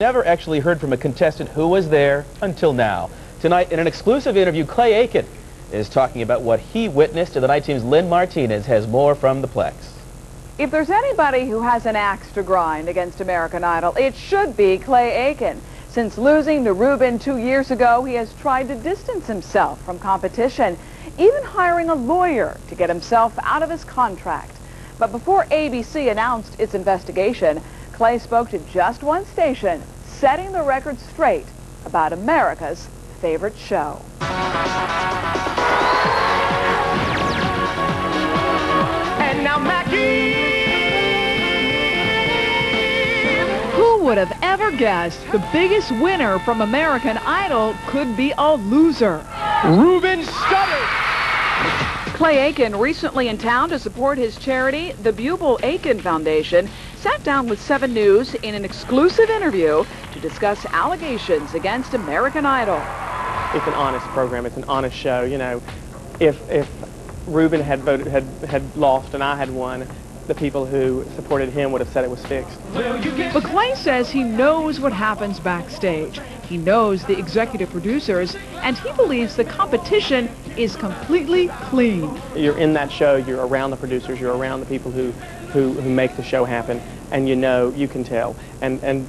Never actually heard from a contestant who was there until now. Tonight, in an exclusive interview, Clay Aiken is talking about what he witnessed, and the night team's Lynn Martinez has more from the Plex. If there's anybody who has an axe to grind against American Idol, it should be Clay Aiken. Since losing to Ruben 2 years ago, he has tried to distance himself from competition, even hiring a lawyer to get himself out of his contract. But before ABC announced its investigation, Clay spoke to just one station, setting the record straight about America's favorite show. And now Mackie! Who would have ever guessed the biggest winner from American Idol could be a loser? Ruben Studdard! Clay Aiken, recently in town to support his charity, the Bubel Aiken Foundation, sat down with 7 News in an exclusive interview to discuss allegations against American Idol. It's an honest program. It's an honest show. You know, if Ruben had lost and I had won, the people who supported him would have said it was fixed. But Clay says he knows what happens backstage. He knows the executive producers, and he believes the competition is completely clean. You're in that show, you're around the producers, you're around the people who make the show happen, and you know, you can tell. And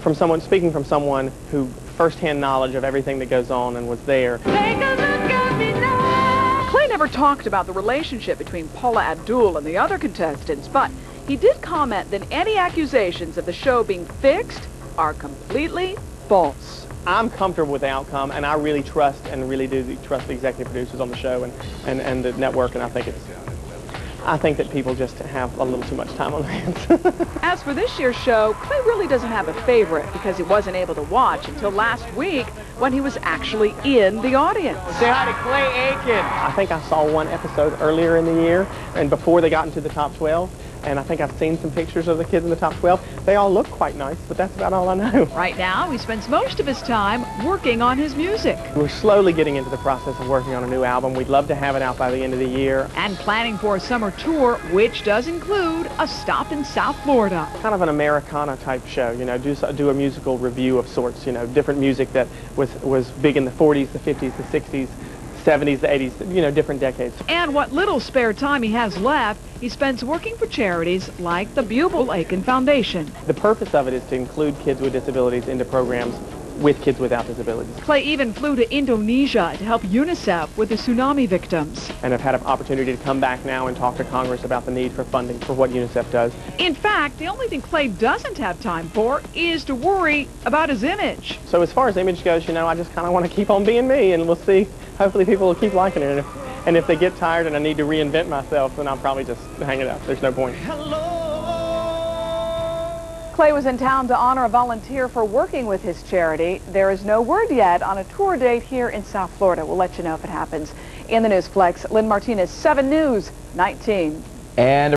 from someone, speaking from someone who firsthand knowledge of everything that goes on and was there. Take a look at me now. Clay never talked about the relationship between Paula Abdul and the other contestants, but he did comment that any accusations of the show being fixed are completely false. I'm comfortable with the outcome, and I really trust and really do trust the executive producers on the show and the network, and I think that people just have a little too much time on their hands. As for this year's show, Clay really doesn't have a favorite because he wasn't able to watch until last week when he was actually in the audience. Say hi to Clay Aiken. I think I saw one episode earlier in the year and before they got into the top 12. And I think I've seen some pictures of the kids in the top 12. They all look quite nice, but that's about all I know. Right now, he spends most of his time working on his music. We're slowly getting into the process of working on a new album. We'd love to have it out by the end of the year. And planning for a summer tour, which does include a stop in South Florida. Kind of an Americana type show, you know, do a musical review of sorts, you know, different music that was big in the 40s, the 50s, the 60s, 70s, the 80s, you know, different decades. And what little spare time he has left, he spends working for charities like the Bubel Aiken Foundation. The purpose of it is to include kids with disabilities into programs with kids without disabilities. Clay even flew to Indonesia to help UNICEF with the tsunami victims. And I've had an opportunity to come back now and talk to Congress about the need for funding for what UNICEF does. In fact, the only thing Clay doesn't have time for is to worry about his image. So as far as image goes, you know, I just kind of want to keep on being me, and we'll see. Hopefully people will keep liking it. And if they get tired and I need to reinvent myself, then I'll probably just hang it up. There's no point. Clay was in town to honor a volunteer for working with his charity. There is no word yet on a tour date here in South Florida. We'll let you know if it happens. In the Newsplex, Lynn Martinez, 7 News, 19. And